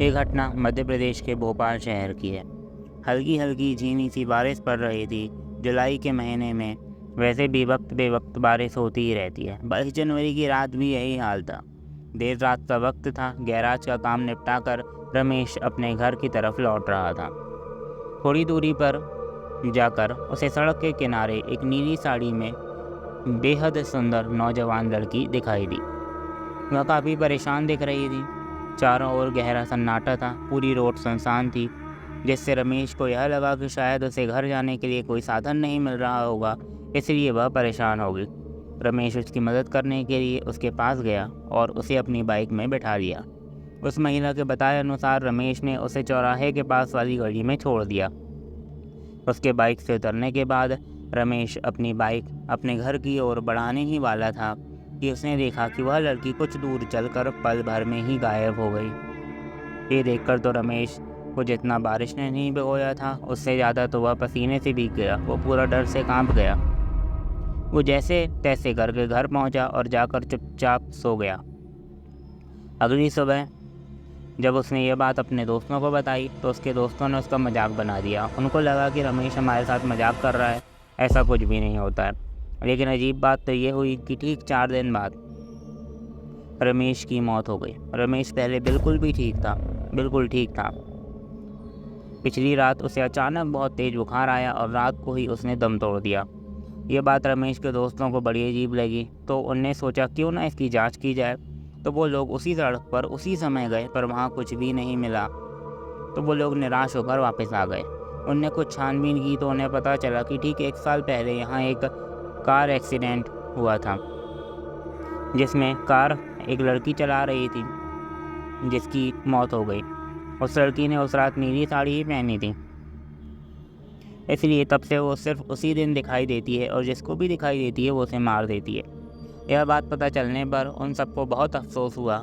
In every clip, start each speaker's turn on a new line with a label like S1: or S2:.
S1: ये घटना मध्य प्रदेश के भोपाल शहर की है। हल्की हल्की झीनी सी बारिश पड़ रही थी। जुलाई के महीने में वैसे भी वक्त बेवक्त बारिश होती ही रहती है। 22 जनवरी की रात भी यही हाल था। देर रात का वक्त था। गैराज का काम निपटा कर रमेश अपने घर की तरफ लौट रहा था। थोड़ी दूरी पर जाकर उसे सड़क के किनारे एक नीली साड़ी में बेहद सुंदर नौजवान लड़की दिखाई दी। वह काफ़ी परेशान दिख रही थी। चारों ओर गहरा सन्नाटा था। पूरी रोड सुनसान थी, जिससे रमेश को यह लगा कि शायद उसे घर जाने के लिए कोई साधन नहीं मिल रहा होगा, इसलिए वह परेशान हो गई। रमेश उसकी मदद करने के लिए उसके पास गया और उसे अपनी बाइक में बैठा लिया। उस महिला के बताए अनुसार रमेश ने उसे चौराहे के पास वाली गली में छोड़ दिया। उसके बाइक से उतरने के बाद रमेश अपनी बाइक अपने घर की ओर बढ़ाने ही वाला था कि उसने देखा कि वह लड़की कुछ दूर चलकर पल भर में ही गायब हो गई। ये देखकर तो रमेश को जितना बारिश ने नहीं भिगोया था, उससे ज़्यादा तो वह पसीने से भीग गया। वो पूरा डर से कांप गया। वो जैसे तैसे करके घर पहुंचा और जाकर चुपचाप सो गया। अगली सुबह जब उसने ये बात अपने दोस्तों को बताई तो उसके दोस्तों ने उसका मजाक बना दिया। उनको लगा कि रमेश हमारे साथ मजाक कर रहा है, ऐसा कुछ भी नहीं होता है। लेकिन अजीब बात तो ये हुई कि ठीक 4 दिन बाद रमेश की मौत हो गई। रमेश पहले बिल्कुल भी ठीक था, बिल्कुल ठीक था। पिछली रात उसे अचानक बहुत तेज बुखार आया और रात को ही उसने दम तोड़ दिया। ये बात रमेश के दोस्तों को बड़ी अजीब लगी, तो उनने सोचा क्यों ना इसकी जांच की जाए। तो वो लोग उसी सड़क पर उसी समय गए, पर वहाँ कुछ भी नहीं मिला। तो वो लोग निराश होकर वापस आ गए। उनने कुछ छानबीन की तो उन्हें पता चला कि ठीक 1 साल पहले यहाँ एक कार एक्सीडेंट हुआ था, जिसमें कार एक लड़की चला रही थी जिसकी मौत हो गई। उस लड़की ने उस रात नीली साड़ी ही पहनी थी, इसलिए तब से वो सिर्फ उसी दिन दिखाई देती है और जिसको भी दिखाई देती है वो उसे मार देती है। यह बात पता चलने पर उन सबको बहुत अफसोस हुआ।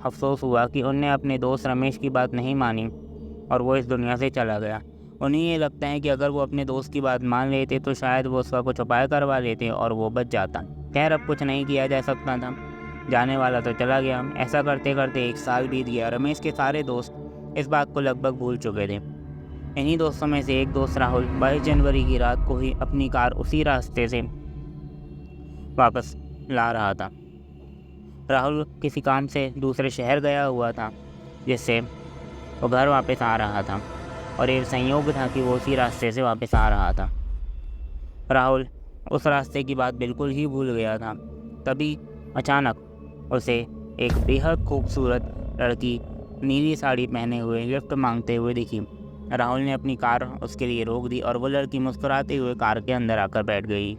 S1: अफसोस हुआ कि उनने अपने दोस्त रमेश की बात नहीं मानी और वो इस दुनिया से चला गया। उन्हें ये लगता है कि अगर वो अपने दोस्त की बात मान लेते तो शायद वो उसका कुछ उपाय करवा लेते और वो बच जाता। खैर, अब कुछ नहीं किया जा सकता था, जाने वाला तो चला गया। ऐसा करते करते 1 साल बीत गया। रमेश के सारे दोस्त इस बात को लगभग भूल चुके थे। इन्हीं दोस्तों में से एक दोस्त राहुल 22 जनवरी की रात को ही अपनी कार उसी रास्ते से वापस ला रहा था। राहुल किसी काम से दूसरे शहर गया हुआ था, जिससे वो घर वापस आ रहा था और ये संयोग था कि वो उसी रास्ते से वापस आ रहा था। राहुल उस रास्ते की बात बिल्कुल ही भूल गया था। तभी अचानक उसे एक बेहद खूबसूरत लड़की नीली साड़ी पहने हुए लिफ्ट मांगते हुए दिखी। राहुल ने अपनी कार उसके लिए रोक दी और वो लड़की मुस्कुराते हुए कार के अंदर आकर बैठ गई।